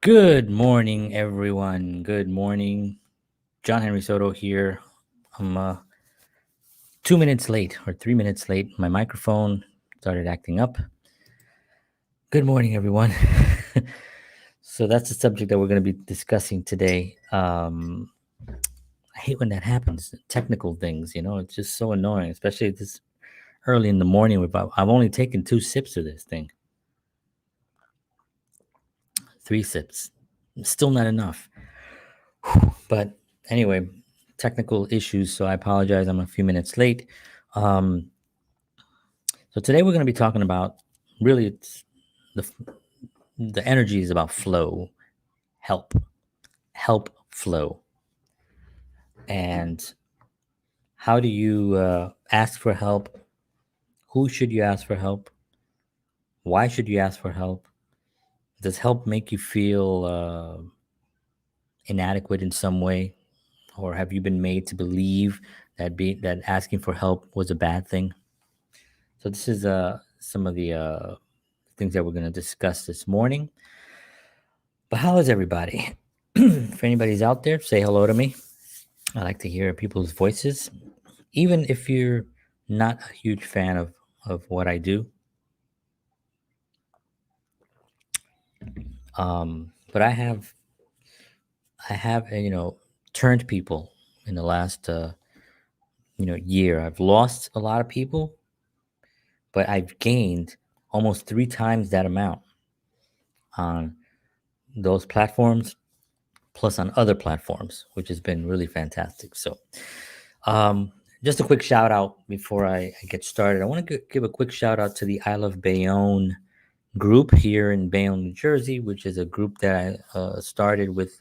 Good morning, everyone. Good morning. John Henry Soto here. I'm 2 minutes late or 3 minutes late. My microphone started acting up. Good morning, everyone. So that's the subject that we're going to be discussing today. I hate when that happens. Technical things, it's just so annoying, especially this early in the morning. I've only taken 2 sips of this thing, 3 sips. Still not enough. But anyway, technical issues, so I apologize. I'm a few minutes late. Um, so today we're going to be talking about really the the energy is about flow, help flow, and how do you ask for help? Who should you ask for help? Why should you ask for help? Does help make you feel inadequate in some way, or have you been made to believe that asking for help was a bad thing? So this is some of the things that we're going to discuss this morning. But how is everybody? If anybody's out there, say hello to me. I like to hear people's voices, even if you're not a huge fan of what I do. But I have turned people in the last year. I've lost a lot of people, but I've gained almost 3 times that amount on those platforms plus on other platforms, which has been really fantastic. So, um, just a quick shout out before I get started. I want to give a quick shout out to the I Love Bayonne group here in Bayonne, New Jersey, which is a group that I started with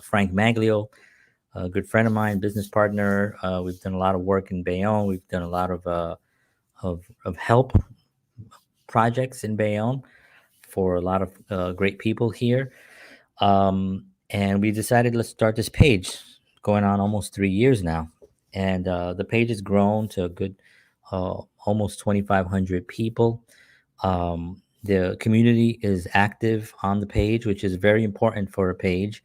Frank Maglio, a good friend of mine, business partner. We've done a lot of work in Bayonne. We've done a lot of help projects in Bayonne for a lot of great people here. And we decided let's start this page, going on almost 3 years now, and the page has grown to a good almost 2,500 people. The community is active on the page, which is very important for a page.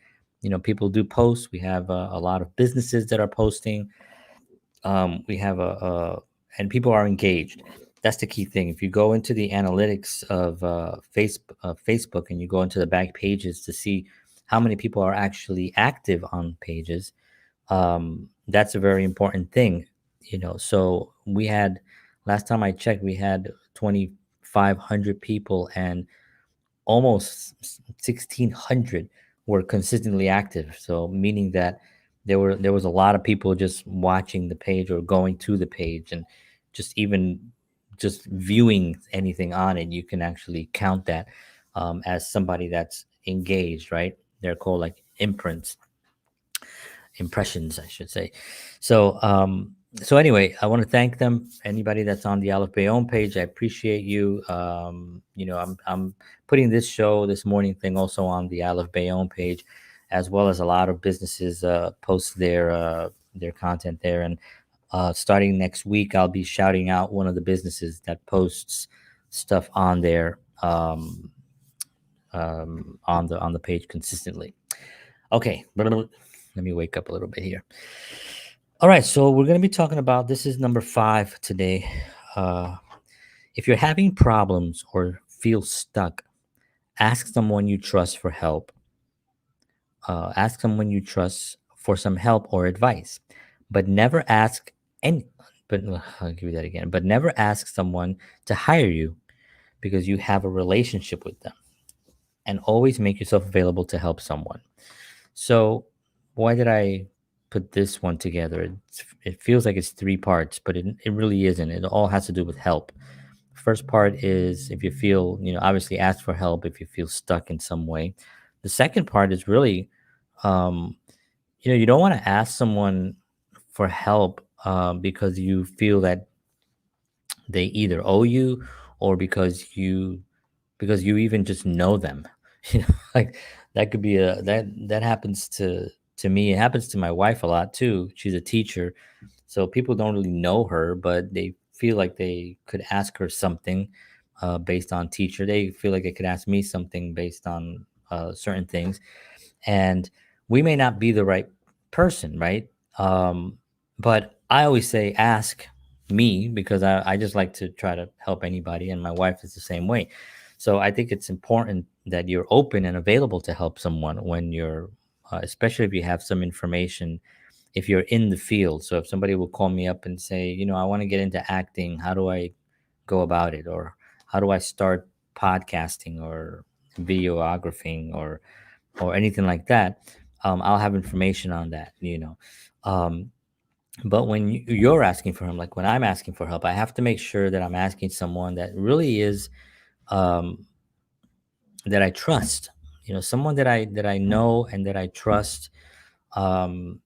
People do post. We have a lot of businesses that are posting. We have and people are engaged. That's the key thing. If you go into the analytics of Facebook and you go into the back pages to see how many people are actually active on pages, that's a very important thing. So we had, last time I checked, we had 2,500 people, and almost 1,600 were consistently active. So meaning that there was a lot of people just watching the page or going to the page, and just viewing anything on it. You can actually count that as somebody that's engaged, right? They're called like impressions, I should say. So anyway, I want to thank them. Anybody that's on the Aleph Bayonne page, I appreciate you. I'm putting this show, this morning thing, also on the Aleph Bayonne page, as well as a lot of businesses post their content there. And starting next week, I'll be shouting out one of the businesses that posts stuff on there, on the page consistently. Okay, let me wake up a little bit here. All right, so we're going to be talking about, this is number 5 today. Uh, if you're having problems or feel stuck, ask someone you trust for help. Ask someone you trust for some help or advice, but never ask any. But I'll give you that again. But never ask someone to hire you because you have a relationship with them, and always make yourself available to help someone. So, why did I put this one together? It feels like it's 3 parts, but it really isn't. It all has to do with help. First part is, if you feel, obviously ask for help if you feel stuck in some way. The second part is really, um, you don't want to ask someone for help because you feel that they either owe you, or because you even just know them. Like, that could be that happens to me. It happens to my wife a lot too. She's a teacher, so people don't really know her, but they feel like they could ask her something based on teacher. They feel like they could ask me something based on certain things, and we may not be the right person, right? But I always say, ask me, because I just like to try to help anybody, and my wife is the same way. So I think it's important that you're open and available to help someone when you're, especially if you have some information, if you're in the field. So if somebody will call me up and say, I want to get into acting, how do I go about it? Or how do I start podcasting or videographing or anything like that? I'll have information on that. Um, but when you're asking for help, like when I'm asking for help, I have to make sure that I'm asking someone that really is, um, that I trust. Someone that I know and that I trust, um,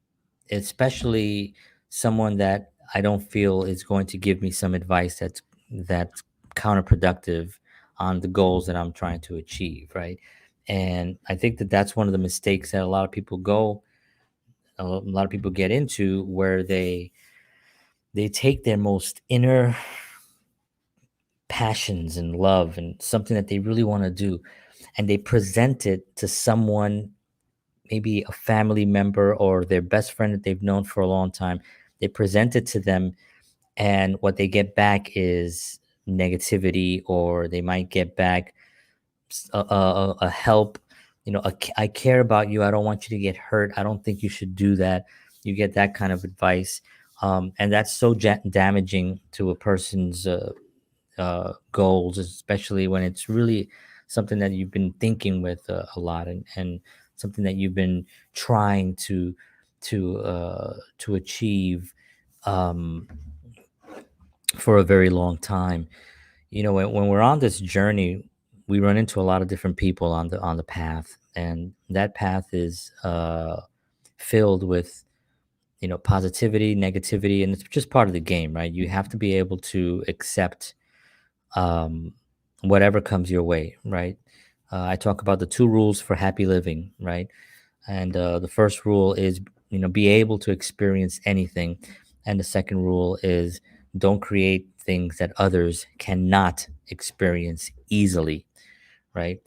especially someone that I don't feel is going to give me some advice that's counterproductive on the goals that I'm trying to achieve, right? And I think that that's one of the mistakes that a lot of people get into, where they take their most inner passions and love and something that they really want to do, and they present it to someone, maybe a family member or their best friend that they've known for a long time. They present it to them, and what they get back is negativity, or they might get back a help. I care about you, I don't want you to get hurt, I don't think you should do that. You get that kind of advice, and that's so damaging to a person's goals, especially when it's really something that you've been thinking with a lot, and something that you've been trying to achieve, um, for a very long time. When we're on this journey, we run into a lot of different people on the path, and that path is filled with positivity, negativity, and it's just part of the game, right? You have to be able to accept, um, whatever comes your way, right? I talk about the two rules for happy living, right? And the first rule is, be able to experience anything. And the second rule is, don't create things that others cannot experience easily, right?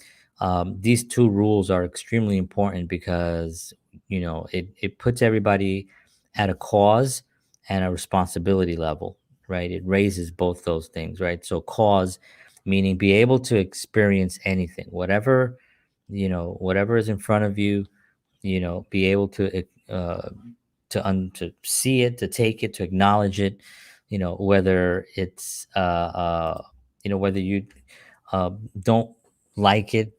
These two rules are extremely important because, it puts everybody at a cause and a responsibility level, right? It raises both those things, right? So, cause meaning be able to experience anything, whatever is in front of you, be able to see it, to take it, to acknowledge it, whether it's whether you don't like it,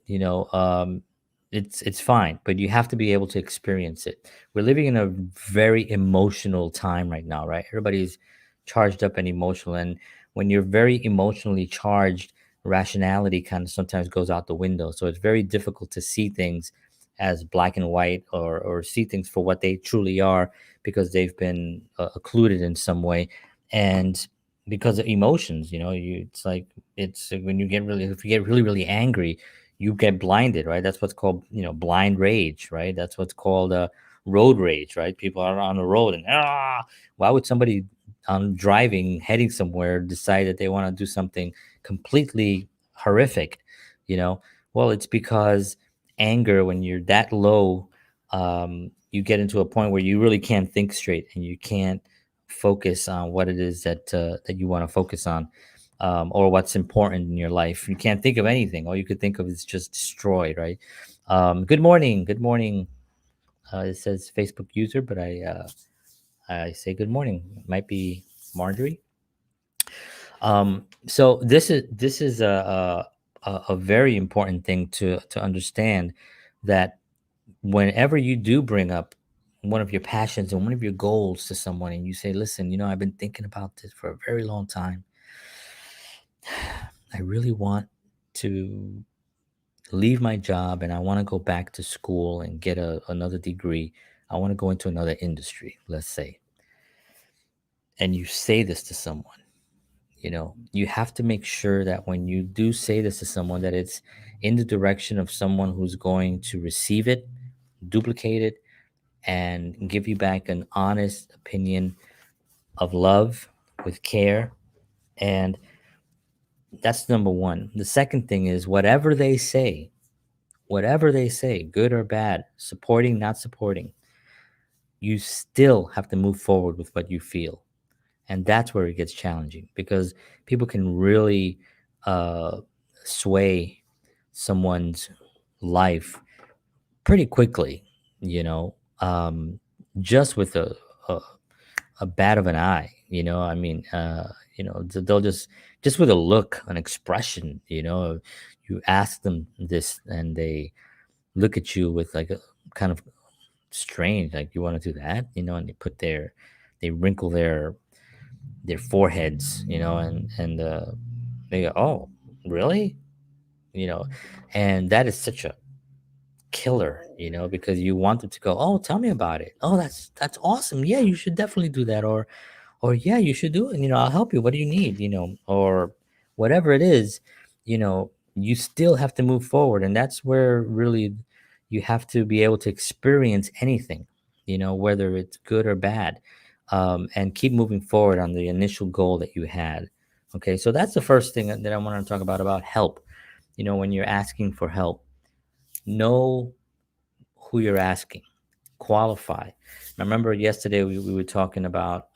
it's fine, but you have to be able to experience it. We're living in a very emotional time right now, right? Everybody's charged up and emotional, and when you're very emotionally charged, rationality kind of sometimes goes out the window. So it's very difficult to see things as black and white, or see things for what they truly are, because they've been occluded in some way. And because of emotions, it's like, it's when if you get really, really angry, you get blinded, right? That's what's called, blind rage, right? That's what's called road rage, right? People are on the road and, why would somebody on driving, heading somewhere, decide that they want to do something completely horrific, you know? Well, it's because anger, when you're that low, you get into a point where you really can't think straight, and you can't focus on what it is that you want to focus on, or what's important in your life. You can't think of anything. All you could think of is just destroy, right? Good morning. Good morning. It says Facebook user, but I say good morning. It might be Marjorie. So this is a very important thing to understand, that whenever you do bring up one of your passions and one of your goals to someone, and you say, listen, I've been thinking about this for a very long time. I really want to leave my job, and I want to go back to school and get another degree. I want to go into another industry, let's say. And you say this to someone, you have to make sure that when you do say this to someone, that it's in the direction of someone who's going to receive it, duplicate it, and give you back an honest opinion of love, with care. And that's number one. The second thing is, whatever they say, whatever they say, good or bad, supporting, not supporting, you still have to move forward with what you feel. And that's where it gets challenging because people can really uh, sway someone's life pretty quickly, you know, just with a, a bat of an eye, you know. I mean, they'll just with a look, an expression, you know, you ask them this and they look at you with like a kind of strange, like you want to do that, you know, and they wrinkle their foreheads, you know, and they go, "Oh, really?" You know, and that is such a killer, you know, because you want them to go, "Oh, tell me about it. Oh, that's awesome. Yeah, you should definitely do that." Or yeah, you should do it. You know, I'll help you. What do you need? You know, or whatever it is, you know, you still have to move forward, and that's where really you have to be able to experience anything, you know, whether it's good or bad, and keep moving forward on the initial goal that you had. Okay, so that's the first thing that I want to talk about help. You know, when you're asking for help, know who you're asking, qualify. I remember yesterday we were talking about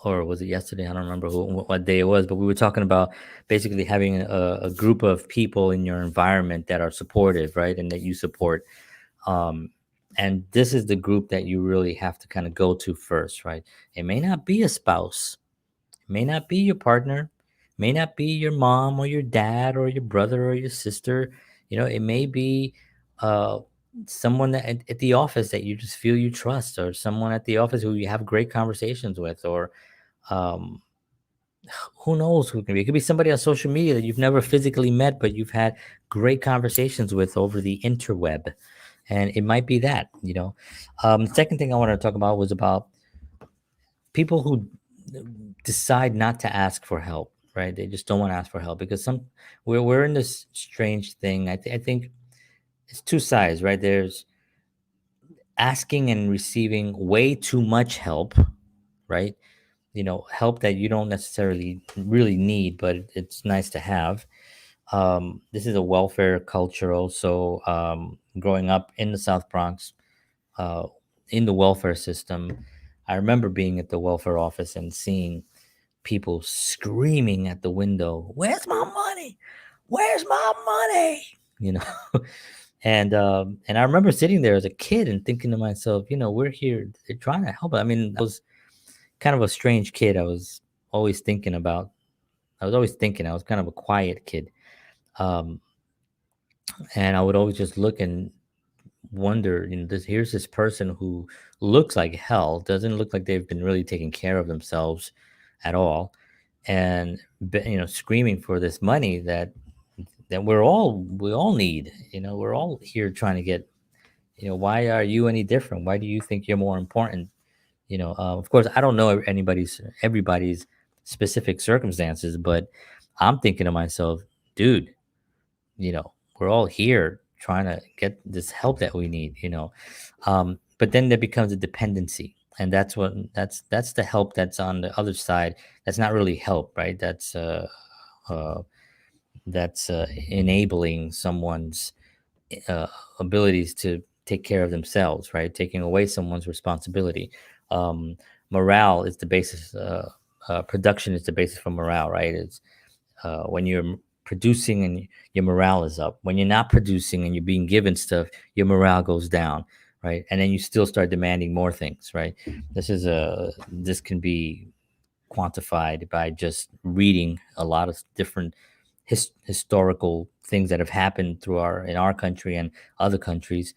or was it yesterday? I don't remember what day it was, but we were talking about basically having a group of people in your environment that are supportive, right? And that you support. Um, and this is the group that you really have to kind of go to first, right? It may not be a spouse, it may not be your partner, may not be your mom or your dad or your brother or your sister. You know, it may be uh, someone that at the office that you just feel you trust, or someone at the office who you have great conversations with, or um, who knows who it can be. It could be somebody on social media that you've never physically met, but you've had great conversations with over the interweb. And it might be that, you know. Second thing I wanted to talk about was about people who decide not to ask for help, right? They just don't want to ask for help because we're in this strange thing. I think it's two sides, right? There's asking and receiving way too much help, right? You know, help that you don't necessarily really need, but it's nice to have. This is a welfare culture also. Growing up in the South Bronx, uh, in the welfare system, I remember being at the welfare office and seeing people screaming at the window, "Where's my money? Where's my money?" You know, and I remember sitting there as a kid and thinking to myself, you know, we're here, they're trying to help. I mean, I was kind of a strange kid. Always thinking about. I was always thinking. I was kind of a quiet kid, um, and I would always just look and wonder. You know, here's this person who looks like hell. Doesn't look like they've been really taking care of themselves at all, and you know, screaming for this money that we all need. You know, we're all here trying to get. You know, why are you any different? Why do you think you're more important? You know, of course, I don't know everybody's specific circumstances, but I'm thinking to myself, dude, you know, we're all here trying to get this help that we need, you know. But then there becomes a dependency, and that's the help that's on the other side. That's not really help, right? Uh, that's enabling someone's uh, abilities to take care of themselves, right? Taking away someone's responsibility. Um, Morale is the basis. Production is the basis for morale, right? It's when you're producing and your morale is up. When you're not producing and you're being given stuff, your morale goes down, right? And then you still start demanding more things, right? This can be quantified by just reading a lot of different historical things that have happened through our in our country and other countries,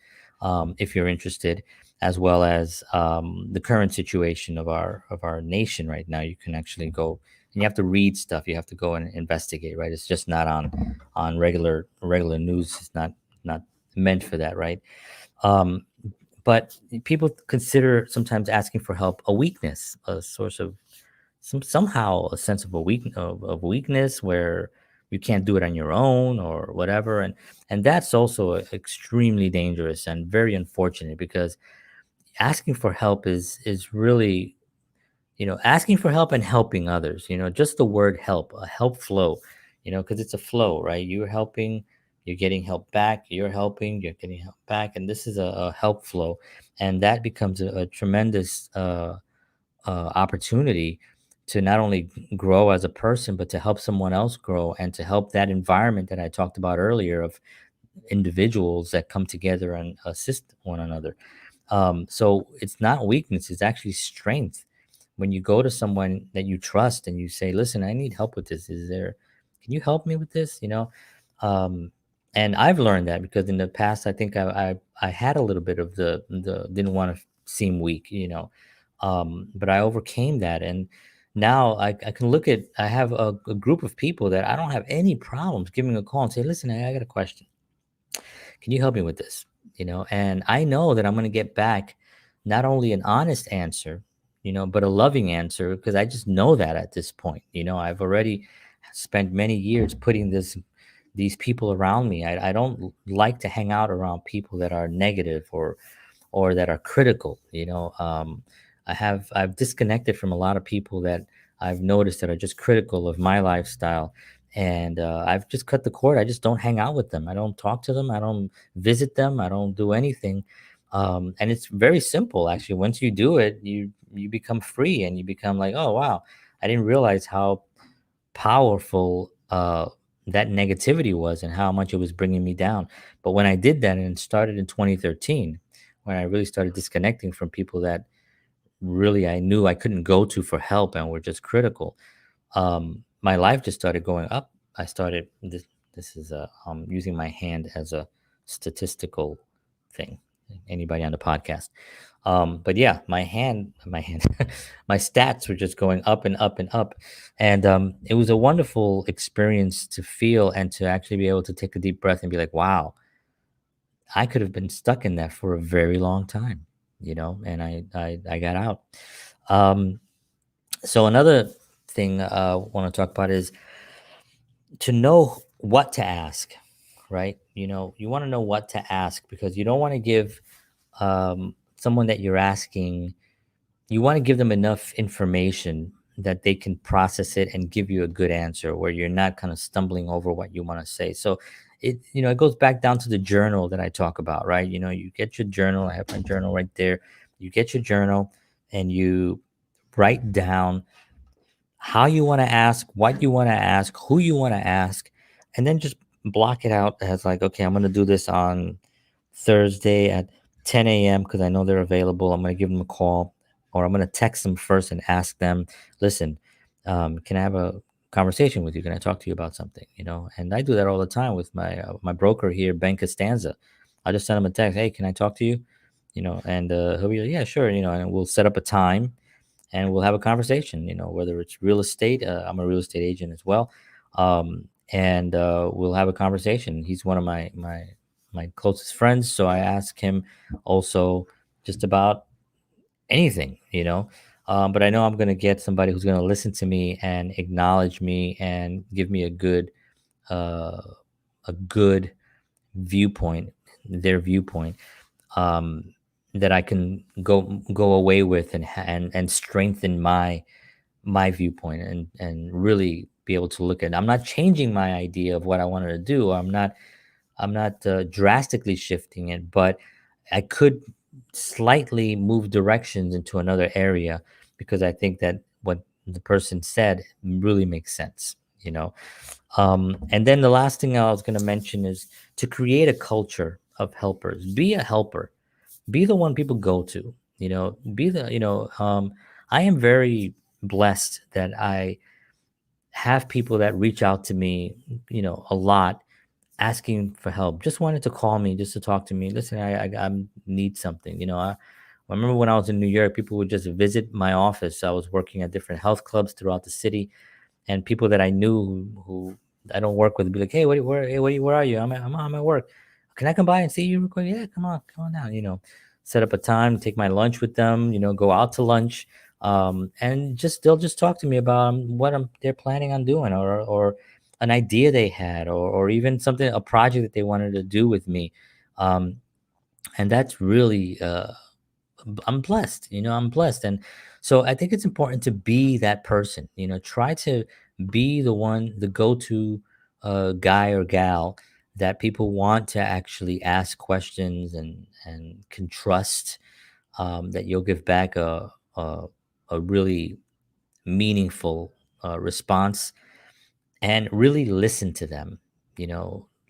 if you're interested, as well as the current situation of our nation right now. You can actually go and you have to read stuff. You have to go and investigate. Right? It's just not on regular news. It's not meant for that. Right? Um, but people consider sometimes asking for help a weakness, a source of somehow a sense of of weakness where you can't do it on your own or whatever, and that's also extremely dangerous and very unfortunate because asking for help is really, you know, asking for help and helping others, you know, just the word help, a help flow, you know, because it's a flow, right? You're helping You're getting help back, you're helping, you're getting help back, and this is a help flow, and that becomes a tremendous opportunity to not only grow as a person, but to help someone else grow and to help that environment that I talked about earlier of individuals that come together and assist one another. So it's not weakness, it's actually strength. When you go to someone that you trust and you say, listen, I need help with this. Can you help me with this? Um, and I've learned that because in the past, I think I had a little bit of the didn't want to seem weak, but I overcame that. And now I can I have a group of people that I don't have any problems giving a call and say, listen, I got a question, can you help me with this? And I know that I'm going to get back not only an honest answer, but a loving answer because I just know that at this point. I've already spent many years putting these people around me. I don't like to hang out around people that are negative or that are critical. I've disconnected from a lot of people that I've noticed that are just critical of my lifestyle, and I've just cut the cord. I just don't hang out with them. I don't talk to them. I don't visit them. I don't do anything. And it's very simple, actually. Once you do it, you become free, and you become like, oh wow, I didn't realize how powerful that negativity was and how much it was bringing me down. But when I did that, and it started in 2013, when I really started disconnecting from people that really I knew I couldn't go to for help and were just critical, my life just started going up. I started this. This is using my hand as a statistical thing. Anybody on the podcast? But yeah, my hand, my stats were just going up and up and up, and it was a wonderful experience to feel and to actually be able to take a deep breath and be like, wow, I could have been stuck in that for a very long time, and I got out. Um, so another thing I want to talk about is to know what to ask, right? You want to know what to ask because you don't want to give someone that you're asking, you want to give them enough information that they can process it and give you a good answer where you're not kind of stumbling over what you want to say. So it goes back down to the journal that I talk about, right? You get your journal. I have my journal right there. You get your journal and you write down how you want to ask, what you want to ask, who you want to ask, and then just block it out as like, okay, I'm going to do this on Thursday at 10 a.m. because I know they're available. I'm going to give them a call or I'm going to text them first and ask them, listen, can I have a conversation with you? Can I talk to you about something? And I do that all the time with my broker here, Ben Costanza. I just send him a text, hey, can I talk to you? And he'll be like, yeah, sure. And we'll set up a time and we'll have a conversation, whether it's real estate. I'm a real estate agent as well. And we'll have a conversation. He's one of my closest friends. So I ask him also just about anything, but I know I'm going to get somebody who's going to listen to me and acknowledge me and give me uh, a good viewpoint, their viewpoint, um, that I can go away with and strengthen my viewpoint and really be able to look at. I'm not changing my idea of what I wanted to do. I'm not drastically shifting it, but I could slightly move directions into another area because I think that what the person said really makes sense. And then the last thing I was going to mention is to create a culture of helpers. Be a helper. Be the one people go to. Be the I am very blessed that I have people that reach out to me, a lot, asking for help. Just wanted to call me, just to talk to me. Listen, I need something. I remember when I was in New York, people would just visit my office. I was working at different health clubs throughout the city, and people that I knew who I don't work with would be like, "Hey, where are you? I'm at work. Can I come by and see you real quick? Yeah, come on down. Set up a time, take my lunch with them. Go out to lunch, and they'll just talk to me about what they're planning on doing, or an idea they had, or even something, a project that they wanted to do with me, um, and that's really I'm blessed. I'm blessed. And so I think it's important to be that person. Try to be the one, the go-to guy or gal that people want to actually ask questions and can trust, that you'll give back a really meaningful response, and really listen to them.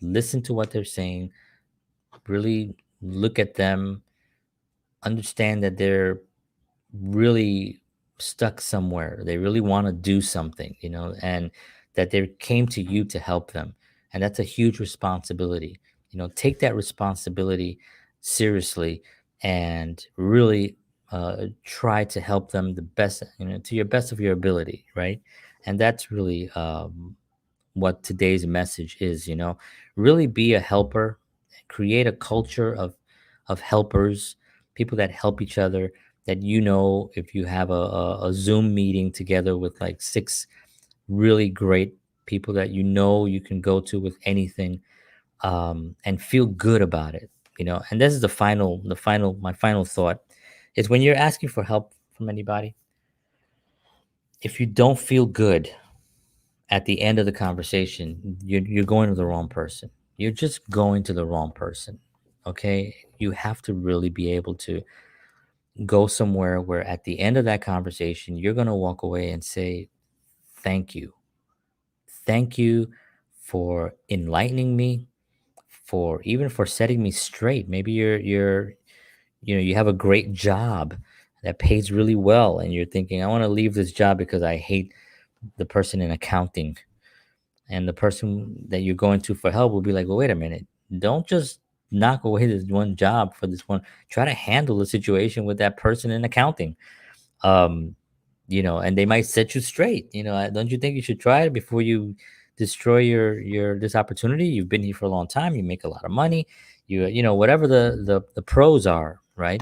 Listen to what they're saying, really look at them, understand that they're really stuck somewhere. They really want to do something, and that they came to you to help them. And that's a huge responsibility. Take that responsibility seriously and really try to help them the best, to your best of your ability, right? And that's really what today's message is. Really be a helper, create a culture of helpers, people that help each other, that, if you have a Zoom meeting together with like six really great people that you can go to with anything, and feel good about it. And this is my final thought is, when you're asking for help from anybody, if you don't feel good at the end of the conversation, you're going to the wrong person. You're just going to the wrong person. Okay. You have to really be able to go somewhere where at the end of that conversation, you're going to walk away and say, thank you. Thank you for enlightening me, for even for setting me straight. Maybe you have a great job that pays really well, and you're thinking, I want to leave this job because I hate the person in accounting. And the person that you're going to for help will be like, well, wait a minute. Don't just knock away this one job for this one. Try to handle the situation with that person in accounting. Um, and they might set you straight. Don't you think you should try it before you destroy your this opportunity? You've been here for a long time. You make a lot of money. Whatever the pros are, right?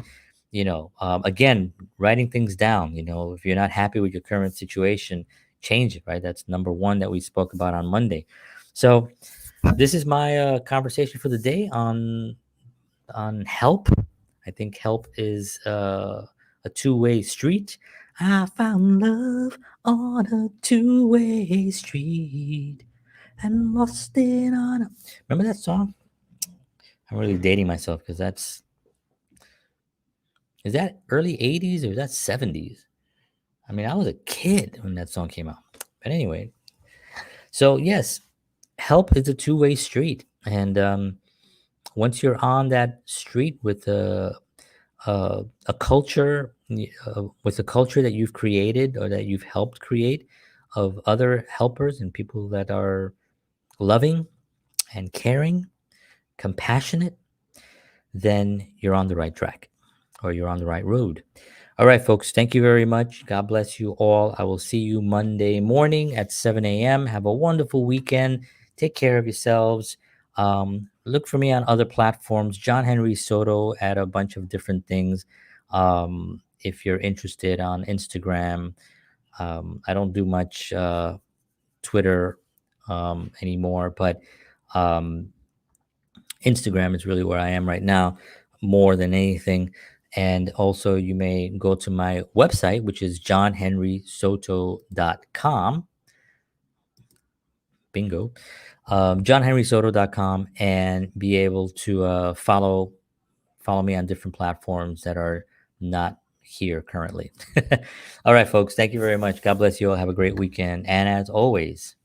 Again, writing things down. If you're not happy with your current situation, change it. Right. That's number one that we spoke about on Monday. So this is my conversation for the day on help. I think help is a two-way street. I found love on a two-way street and lost it on a... Remember that song? I'm really dating myself because is that early 80s or is that 70s? I mean, I was a kid when that song came out. But anyway, so yes, help is a two-way street. And once you're on that street with a culture, with a culture that you've created or that you've helped create, of other helpers and people that are loving and caring, compassionate, then you're on the right track, or you're on the right road. All right, folks, thank you very much. God bless you all. I will see you Monday morning at 7 a.m. Have a wonderful weekend. Take care of yourselves. Look for me on other platforms, John Henry Soto, at a bunch of different things. If you're interested, on Instagram, I don't do much Twitter anymore, but um, Instagram is really where I am right now, more than anything. And also, you may go to my website, which is johnhenrysoto.com. Bingo. Johnhenrysoto.com, and be able to follow me on different platforms that are not here currently. All right, folks. Thank you very much. God bless you all. Have a great weekend. And as always,